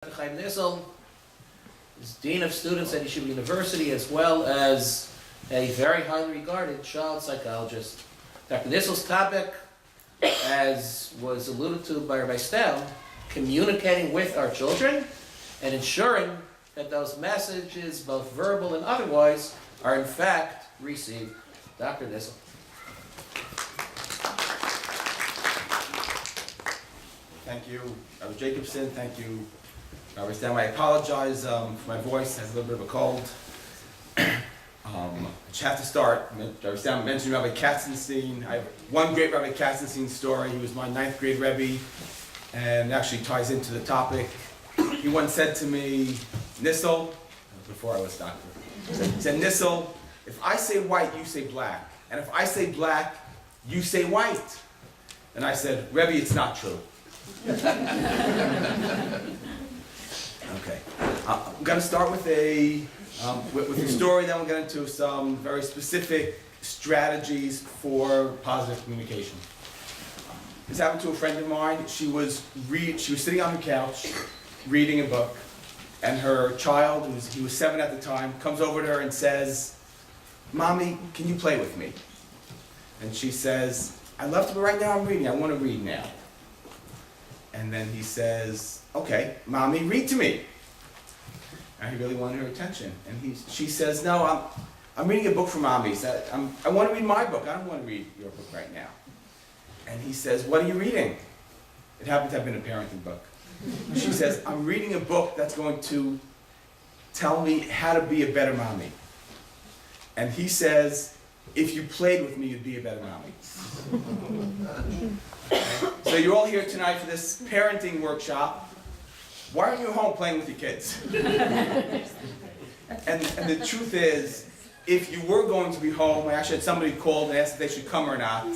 Nissel is Dean of Students at Yeshiva University, as well as a very highly regarded child psychologist. Dr. Nissel's topic, as was alluded to by Rabbi Stel, communicating with our children and ensuring that those messages, both verbal and otherwise, are in fact received. Dr. Nissel. Thank you, Rabbi Jacobson. Thank you, Rabbi Stam. I apologize for my voice. I have a little bit of a cold. I just have to start. Rabbi Stam mentioned Rabbi Katzenstein. I have one great Rabbi Katzenstein story. He was my 9th grade Rebbe, and it actually ties into the topic. He once said to me, Nissel, that was before I was doctor, he said, Nissel, if I say white, you say black. And if I say black, you say white. And I said, Rebbe, it's not true. Okay. I'm going to start with a story, then we'll get into some very specific strategies for positive communication. This happened to a friend of mine. She was sitting on her couch reading a book, and her child, he was 7 at the time, comes over to her and says, Mommy, can you play with me? And she says, I'd love to, but right now I'm reading. I want to read now. And then he says, okay, Mommy, read to me. And he really wanted her attention. And she says, no, I'm reading a book for Mommy. I want to read my book. I don't want to read your book right now. And he says, what are you reading? It happened to have been a parenting book. She says, I'm reading a book that's going to tell me how to be a better mommy. And he says, if you played with me, you'd be a better mommy. So you're all here tonight for this parenting workshop. Why aren't you home playing with your kids? and the truth is, if you were going to be home, I actually had somebody called and asked if they should come or not.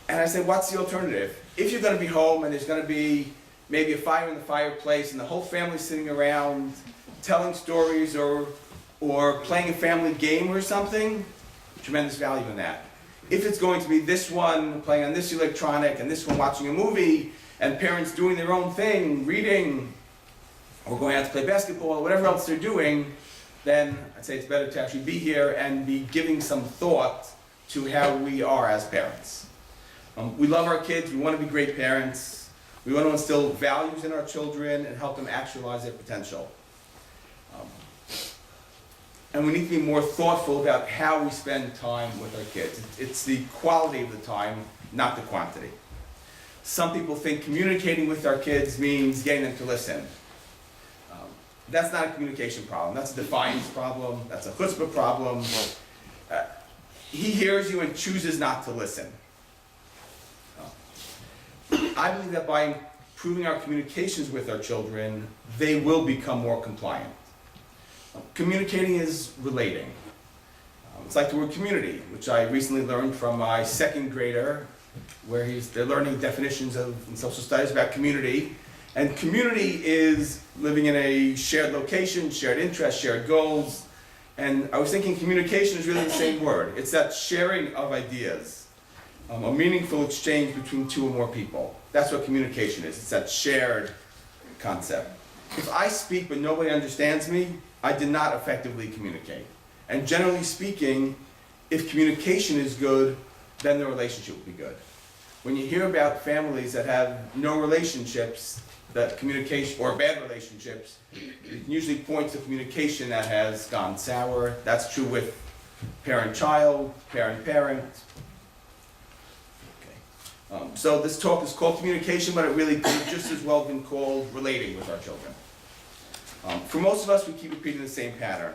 And I said, what's the alternative? If you're going to be home and there's going to be maybe a fire in the fireplace and the whole family's sitting around telling stories or playing a family game or something, tremendous value in that. If it's going to be this one playing on this electronic and this one watching a movie and parents doing their own thing, reading, or going out to play basketball or whatever else they're doing, then I'd say it's better to actually be here and be giving some thought to how we are as parents. We love our kids, we want to be great parents, we want to instill values in our children and help them actualize their potential. And we need to be more thoughtful about how we spend time with our kids. It's the quality of the time, not the quantity. Some people think communicating with our kids means getting them to listen. That's not a communication problem. That's a defiance problem. That's a chutzpah problem. He hears you and chooses not to listen. I believe that by improving our communications with our children, they will become more compliant. Communicating is relating. It's like the word community, which I recently learned from my 2nd grader, where they're learning definitions in social studies about community. And community is living in a shared location, shared interests, shared goals. And I was thinking communication is really the same word. It's that sharing of ideas, a meaningful exchange between 2 or more people. That's what communication is. It's that shared concept. If I speak but nobody understands me, I did not effectively communicate. And generally speaking, if communication is good, then the relationship will be good. When you hear about families that have no relationships, that communication, or bad relationships, it usually points to communication that has gone sour. That's true with parent-child, parent-parent. Okay. So this talk is called communication, but it really could just as well been called relating with our children. For most of us, we keep repeating the same pattern.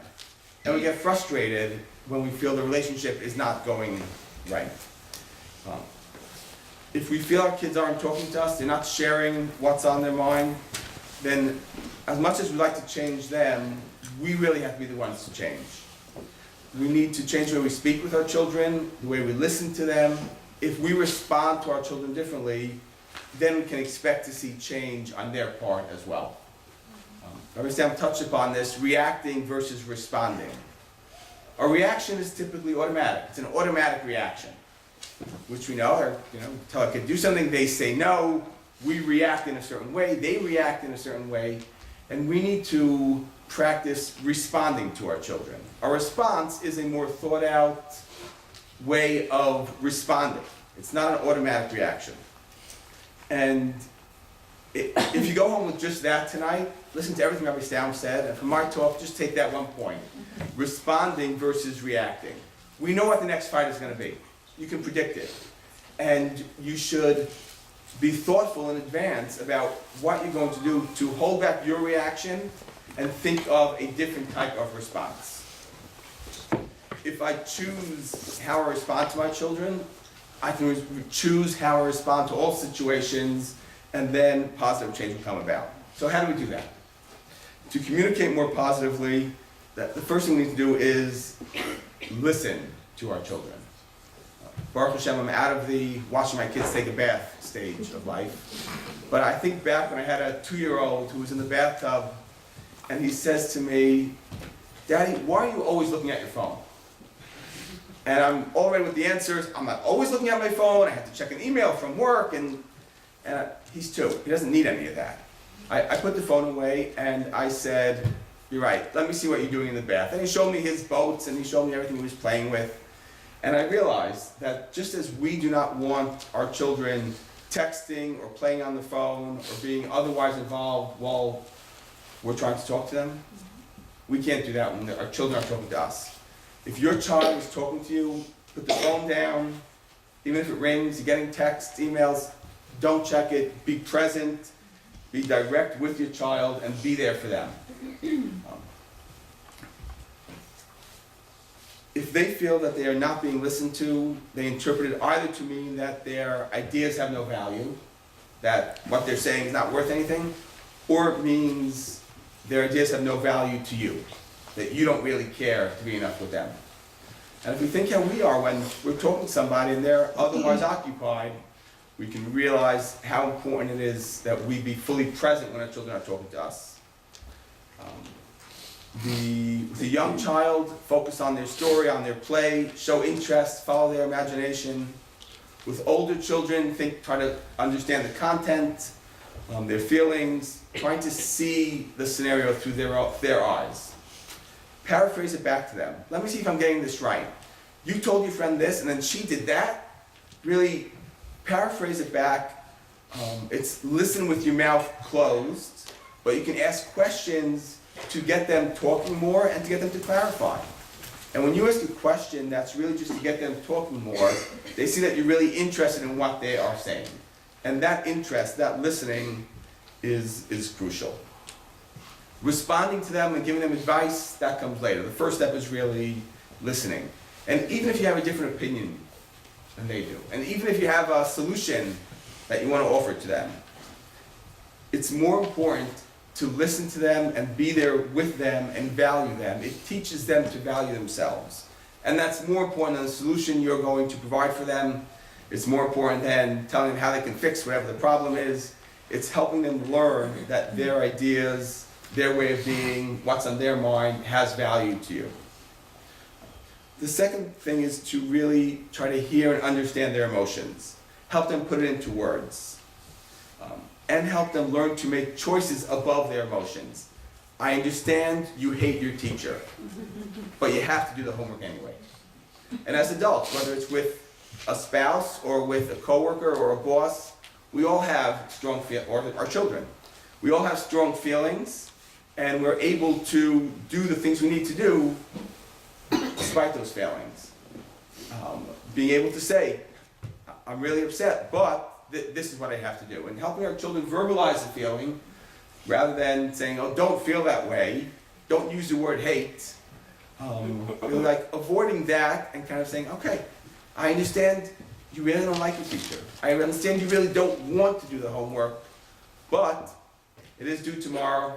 And we get frustrated when we feel the relationship is not going right. If we feel our kids aren't talking to us, they're not sharing what's on their mind, then as much as we like to change them, we really have to be the ones to change. We need to change the way we speak with our children, the way we listen to them. If we respond to our children differently, then we can expect to see change on their part as well. Rabbi Sam touched upon this, reacting versus responding. A reaction is typically automatic. It's an automatic reaction, which we know, tell a kid do something, they say no, we react in a certain way, they react in a certain way, and we need to practice responding to our children. Our response is a more thought out way of responding. It's not an automatic reaction. And if you go home with just that tonight, listen to everything Rabbi Stam said, and from my talk, just take that one point. Responding versus reacting. We know what the next fight is going to be. You can predict it. And you should be thoughtful in advance about what you're going to do to hold back your reaction and think of a different type of response. If I choose how I respond to my children, I can choose how I respond to all situations, and then positive change will come about. So how do we do that? To communicate more positively, the first thing we need to do is listen to our children. Baruch Hashem, I'm out of the watching my kids take a bath stage of life. But I think back when I had a 2-year-old who was in the bathtub, and he says to me, "Daddy, why are you always looking at your phone?" And I'm all ready with the answers. I'm not always looking at my phone. I have to check an email from work, and he's 2. He doesn't need any of that. I put the phone away, and I said, "You're right, let me see what you're doing in the bath." And he showed me his boats, and he showed me everything he was playing with. And I realized that just as we do not want our children texting or playing on the phone or being otherwise involved while we're trying to talk to them, we can't do that when our children are talking to us. If your child is talking to you, put the phone down. Even if it rings, you're getting texts, emails, don't check it. Be present, be direct with your child, and be there for them. If they feel that they are not being listened to, they interpret it either to mean that their ideas have no value, that what they're saying is not worth anything, or it means their ideas have no value to you, that you don't really care to be enough with them. And if we think how we are when we're talking to somebody and they're otherwise occupied, we can realize how important it is that we be fully present when our children are talking to us. The young child, focus on their story, on their play, show interest, follow their imagination. With older children, try to understand the content, their feelings, trying to see the scenario through their eyes. Paraphrase it back to them. Let me see if I'm getting this right. You told your friend this, and then she did that. Really paraphrase it back. It's listen with your mouth closed, but you can ask questions to get them talking more and to get them to clarify. And when you ask a question that's really just to get them talking more, they see that you're really interested in what they are saying. And that interest, that listening, is crucial. Responding to them and giving them advice, that comes later. The first step is really listening. And even if you have a different opinion than they do, and even if you have a solution that you want to offer to them, it's more important to listen to them and be there with them and value them. It teaches them to value themselves. And that's more important than the solution you're going to provide for them. It's more important than telling them how they can fix whatever the problem is. It's helping them learn that their ideas, their way of being, what's on their mind has value to you. The second thing is to really try to hear and understand their emotions. Help them put it into words. And help them learn to make choices above their emotions. I understand you hate your teacher, but you have to do the homework anyway. And as adults, whether it's with a spouse or with a coworker or a boss, we all have strong feelings, or our children. We all have strong feelings, and we're able to do the things we need to do despite those failings. Being able to say, I'm really upset, but this is what I have to do. And helping our children verbalize the feeling, rather than saying, oh, don't feel that way, don't use the word hate. Really like avoiding that and kind of saying, okay, I understand you really don't like your teacher. I understand you really don't want to do the homework, but it is due tomorrow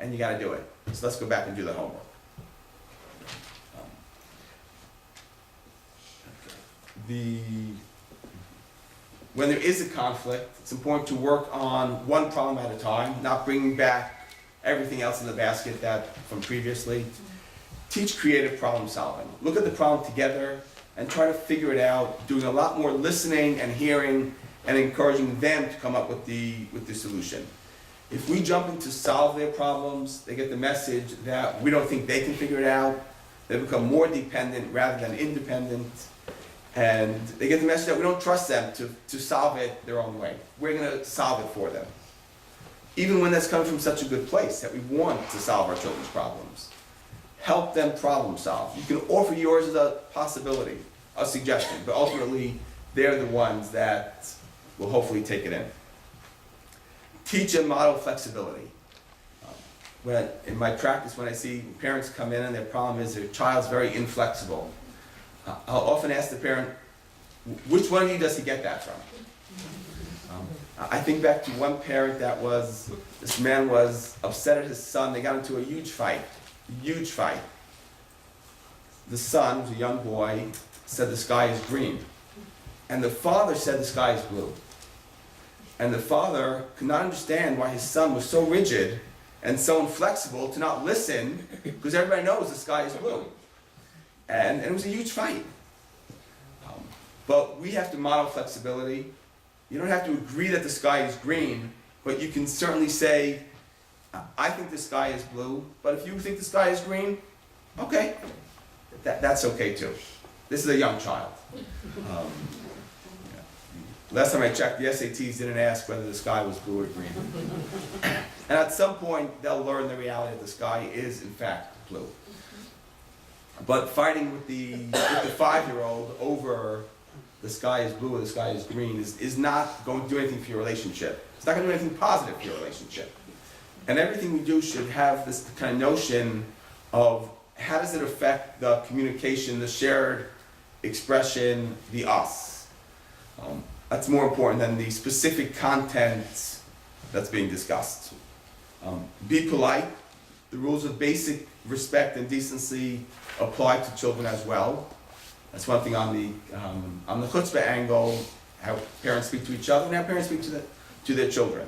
and you gotta do it. So let's go back and do the homework. When there is a conflict, it's important to work on one problem at a time, not bringing back everything else in the basket from previously. Teach creative problem solving. Look at the problem together and try to figure it out, doing a lot more listening and hearing and encouraging them to come up with the solution. If we jump in to solve their problems, they get the message that we don't think they can figure it out. They become more dependent rather than independent. And they get the message that we don't trust them to solve it their own way. We're going to solve it for them. Even when that's coming from such a good place that we want to solve our children's problems. Help them problem solve. You can offer yours as a possibility, a suggestion, but ultimately they're the ones that will hopefully take it in. Teach and model flexibility. In my practice, when I see parents come in and their problem is their child's very inflexible, I'll often ask the parent, which one of you does he get that from? I think back to one parent this man was upset at his son. They got into a huge fight. The son, who was a young boy, said the sky is green. And the father said the sky is blue. And the father could not understand why his son was so rigid and so inflexible to not listen, because everybody knows the sky is blue. And it was a huge fight. But we have to model flexibility. You don't have to agree that the sky is green, but you can certainly say, I think the sky is blue, but if you think the sky is green, okay, that's okay too. This is a young child. Last time I checked, the SATs didn't ask whether the sky was blue or green. And at some point, they'll learn the reality that the sky is, in fact, blue. But fighting with the 5-year-old over the sky is blue or the sky is green is not going to do anything for your relationship. It's not going to do anything positive for your relationship. And everything we do should have this kind of notion of how does it affect the communication, the shared expression, the us. That's more important than the specific content that's being discussed. Be polite. The rules of basic respect and decency apply to children as well. That's one thing on the chutzpah angle, how parents speak to each other and how parents speak to their children.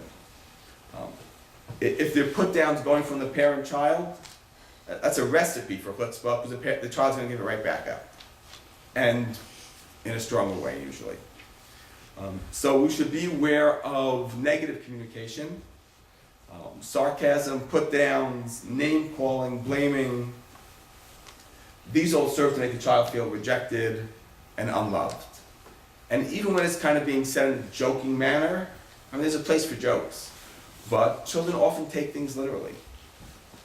If they're put downs going from the parent-child, that's a recipe for chutzpah because the child's going to give it right back up. And in a stronger way, usually. So we should be aware of negative communication, sarcasm, put-downs, name-calling, blaming. These all serve to make the child feel rejected and unloved. And even when it's kind of being said in a joking manner, I mean, there's a place for jokes, but children often take things literally.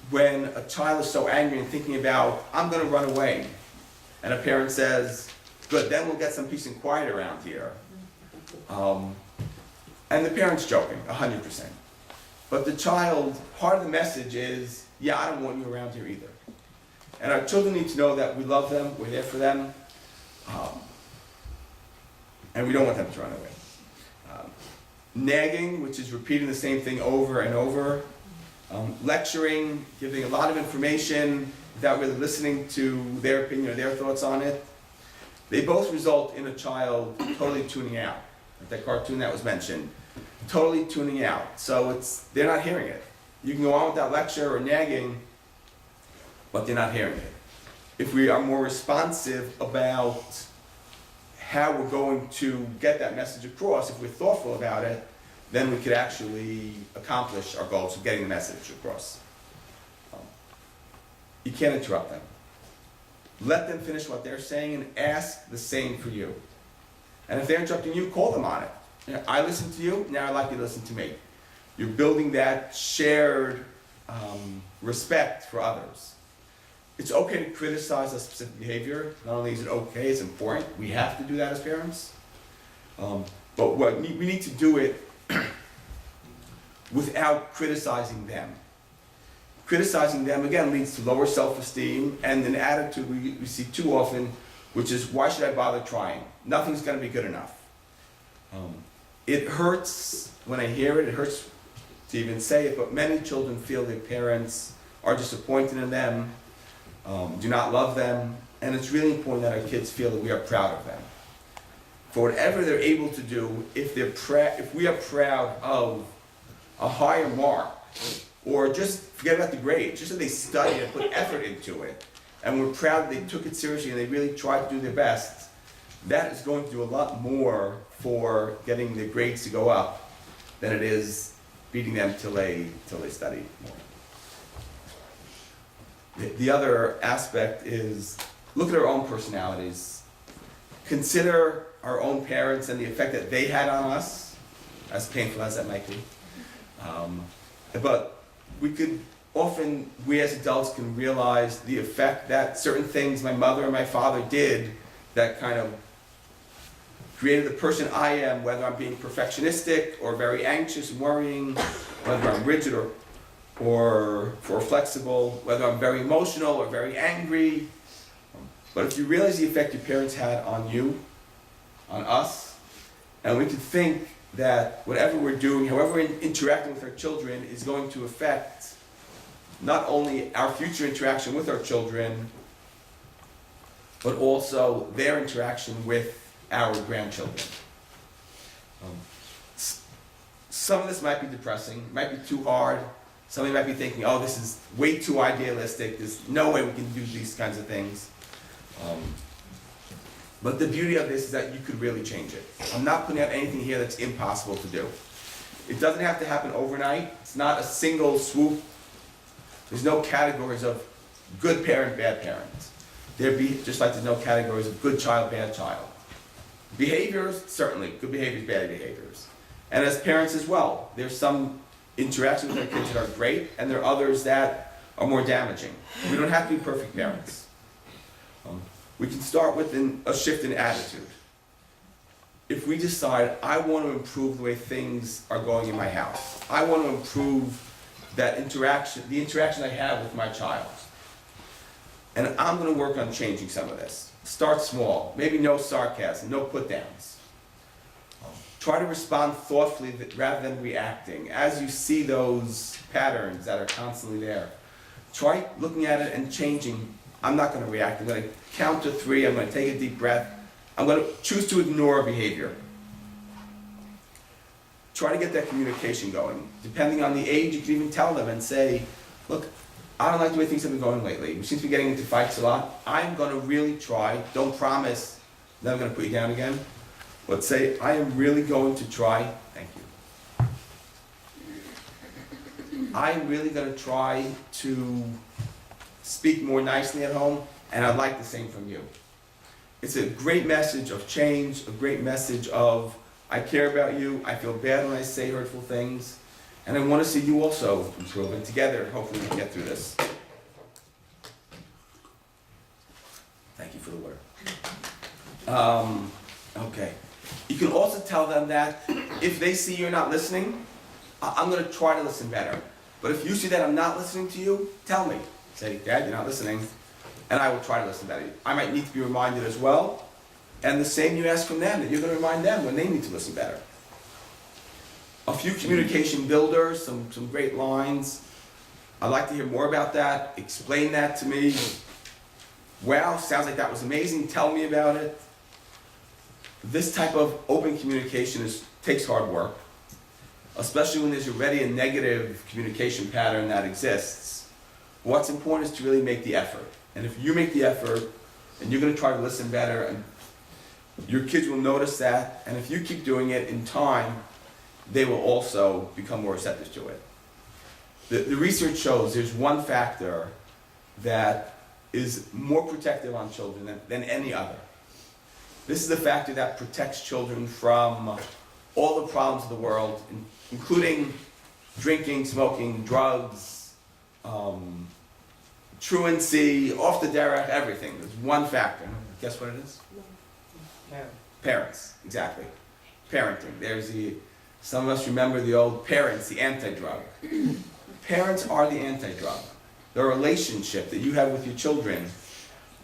When a child is so angry and thinking about, I'm going to run away, and a parent says, good, then we'll get some peace and quiet around here. And the parent's joking, 100%. But the child, part of the message is, yeah, I don't want you around here either. And our children need to know that we love them, we're there for them, and we don't want them to run away. Nagging, which is repeating the same thing over and over. Lecturing, giving a lot of information without really listening to their opinion or their thoughts on it. They both result in a child totally tuning out. Like that cartoon that was mentioned, totally tuning out. So they're not hearing it. You can go on with that lecture or nagging, but they're not hearing it. If we are more responsive about how we're going to get that message across, if we're thoughtful about it, then we could actually accomplish our goals of getting the message across. You can't interrupt them. Let them finish what they're saying and ask the same for you. And if they're interrupting you, call them on it. You know, I listened to you, now I'd like you to listen to me. You're building that shared respect for others. It's okay to criticize a specific behavior. Not only is it okay, it's important. We have to do that as parents. But we need to do it without criticizing them. Criticizing them, again, leads to lower self-esteem and an attitude we see too often, which is, why should I bother trying? Nothing's going to be good enough. It hurts when I hear it. It hurts to even say it, but many children feel their parents are disappointed in them, do not love them, and it's really important that our kids feel that we are proud of them. For whatever they're able to do, if we are proud of a higher mark, or just forget about the grade, just that they studied and put effort into it, and we're proud that they took it seriously and they really tried to do their best, that is going to do a lot more for getting the grades to go up than it is beating them till they study more. The other aspect is look at our own personalities. Consider our own parents and the effect that they had on us, as painful as that might be. But we as adults can realize the effect that certain things my mother and my father did that kind of created the person I am, whether I'm being perfectionistic or very anxious and worrying, whether I'm rigid or flexible, whether I'm very emotional or very angry. But if you realize the effect your parents had on you, on us, and we can think that whatever we're doing, however we're interacting with our children, is going to affect not only our future interaction with our children, but also their interaction with our grandchildren. Some of this might be depressing, might be too hard. Somebody might be thinking, oh, this is way too idealistic, there's no way we can do these kinds of things. But the beauty of this is that you could really change it. I'm not putting out anything here that's impossible to do. It doesn't have to happen overnight. It's not a single swoop. There's no categories of good parent, bad parent. There'd be, just like there's no categories of good child, bad child. Behaviors, certainly, good behaviors, bad behaviors. And as parents as well, there's some interactions with our kids that are great, and there are others that are more damaging. We don't have to be perfect parents. We can start with a shift in attitude. If we decide, I want to improve the way things are going in my house. I want to improve that interaction, the interaction I have with my child. And I'm going to work on changing some of this. Start small, maybe no sarcasm, no put downs. Try to respond thoughtfully rather than reacting. As you see those patterns that are constantly there, try looking at it and changing. I'm not going to react. I'm going to count to 3. I'm going to take a deep breath. I'm going to choose to ignore a behavior. Try to get that communication going. Depending on the age, you can even tell them and say, look, I don't like the way things have been going lately. We seem to be getting into fights a lot. I'm going to really try. Don't promise that I'm going to put you down again. But say, I am really going to try. Thank you. I'm really going to try to speak more nicely at home, and I'd like the same from you. It's a great message of change, a great message of, I care about you, I feel bad when I say hurtful things, and I want to see you also improve, and together, hopefully we can get through this. Thank you for the word. Okay. You can also tell them that if they see you're not listening, I'm going to try to listen better. But if you see that I'm not listening to you, tell me. Say, Dad, you're not listening, and I will try to listen better. I might need to be reminded as well, and the same you ask from them, that you're going to remind them when they need to listen better. A few communication builders, some great lines. I'd like to hear more about that. Explain that to me. Wow, sounds like that was amazing. Tell me about it. This type of open communication takes hard work, especially when there's already a negative communication pattern that exists. What's important is to really make the effort. And if you make the effort, and you're going to try to listen better, and your kids will notice that, and if you keep doing it in time, they will also become more receptive to it. The research shows there's one factor that is more protective on children than any other. This is the factor that protects children from all the problems of the world, including drinking, smoking, drugs, truancy, off the derech, everything. There's one factor. Guess what it is? Parents, exactly. Parenting. Some of us remember the old parents, the anti-drug. Parents are the anti-drug. The relationship that you have with your children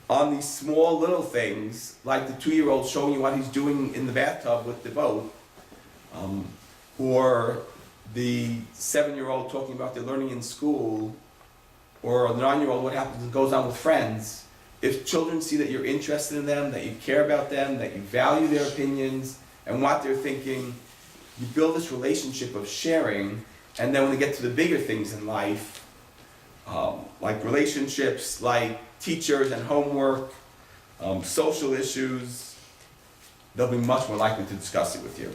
on these small little things, like the 2-year-old showing you what he's doing in the bathtub with the boat, or the 7-year-old talking about their learning in school, or the 9-year-old what happens and goes on with friends. If children see that you're interested in them, that you care about them, that you value their opinions and what they're thinking, you build this relationship of sharing, and then when they get to the bigger things in life, like relationships, like teachers and homework, social issues, they'll be much more likely to discuss it with you.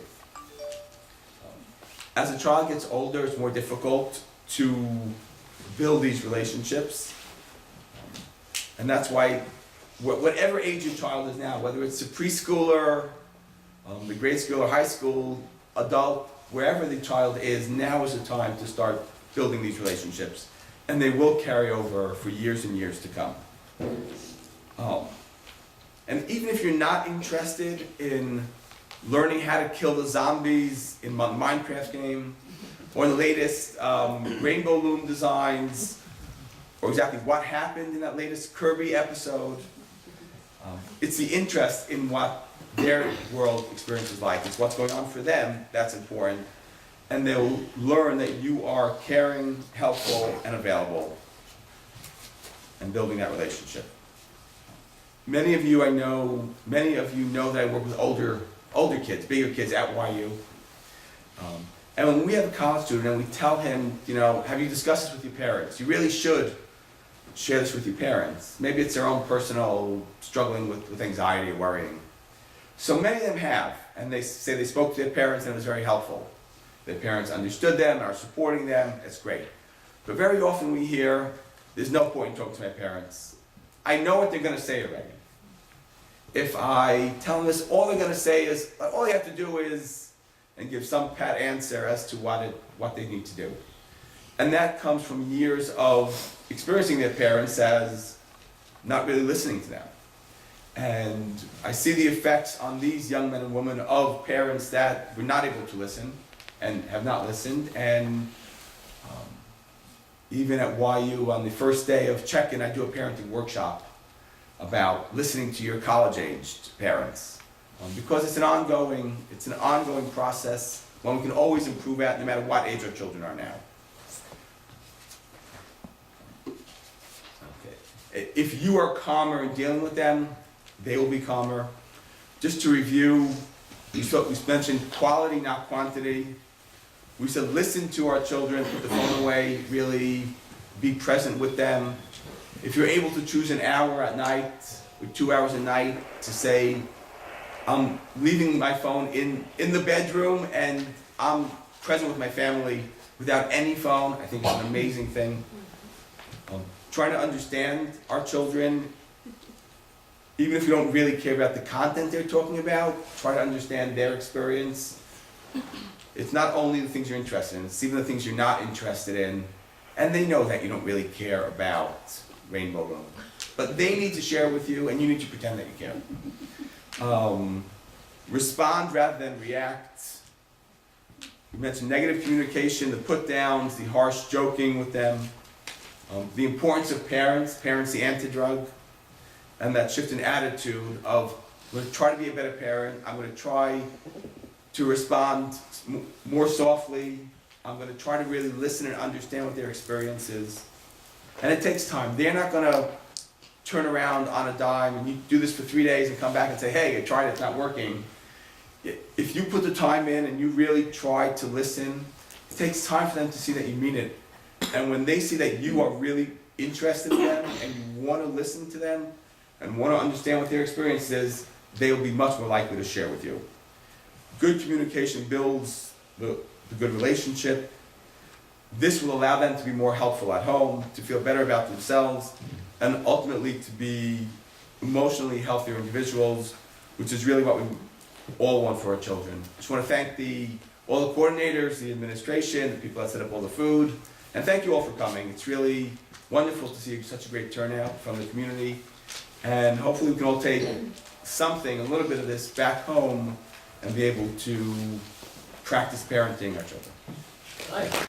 As a child gets older, it's more difficult to build these relationships. And that's why, whatever age your child is now, whether it's a preschooler, the grade school or high school, adult, wherever the child is, now is the time to start building these relationships. And they will carry over for years and years to come. And even if you're not interested in learning how to kill the zombies in the Minecraft game, or the latest rainbow loom designs, or exactly what happened in that latest Kirby episode, it's the interest in what their world experience is like. It's what's going on for them that's important. And they'll learn that you are caring, helpful, and available, and building that relationship. Many of you know that I work with older kids, bigger kids at YU. And when we have a college student and we tell him, have you discussed this with your parents? You really should share this with your parents. Maybe it's their own personal struggling with anxiety or worrying. So many of them have, and they say they spoke to their parents and it was very helpful. Their parents understood them, are supporting them, it's great. But very often we hear, there's no point in talking to my parents. I know what they're going to say already. If I tell them this, all they're going to say is, all you have to do is, and give some pat answer as to what they need to do. And that comes from years of experiencing their parents as not really listening to them. And I see the effects on these young men and women of parents that were not able to listen and have not listened. And even at YU, on the first day of check-in, I do a parenting workshop about listening to your college-aged parents. Because it's an ongoing process, one we can always improve at no matter what age our children are now. Okay. If you are calmer in dealing with them, they will be calmer. Just to review, we mentioned quality, not quantity. We said listen to our children, put the phone away, really be present with them. If you're able to choose an hour at night, or 2 hours a night, to say, I'm leaving my phone in the bedroom and I'm present with my family without any phone, I think it's an amazing thing. Trying to understand our children, even if you don't really care about the content they're talking about, try to understand their experience. It's not only the things you're interested in, it's even the things you're not interested in. And they know that you don't really care about Rainbow Room. But they need to share with you, and you need to pretend that you care. Respond rather than react. We mentioned negative communication, the put-downs, the harsh joking with them. The importance of parents the anti-drug, and that shift in attitude of, I'm going to try to be a better parent, I'm going to try to respond more softly, I'm going to try to really listen and understand what their experience is. And it takes time. They're not going to turn around on a dime and you do this for 3 days and come back and say, hey, I tried it, it's not working. If you put the time in and you really try to listen, it takes time for them to see that you mean it. And when they see that you are really interested in them and you want to listen to them and want to understand what their experience is, they will be much more likely to share with you. Good communication builds the good relationship. This will allow them to be more helpful at home, to feel better about themselves, and ultimately to be emotionally healthier individuals, which is really what we all want for our children. I just want to thank all the coordinators, the administration, the people that set up all the food, and thank you all for coming. It's really wonderful to see such a great turnout from the community, and hopefully we can all take something, a little bit of this back home and be able to practice parenting our children. Hi.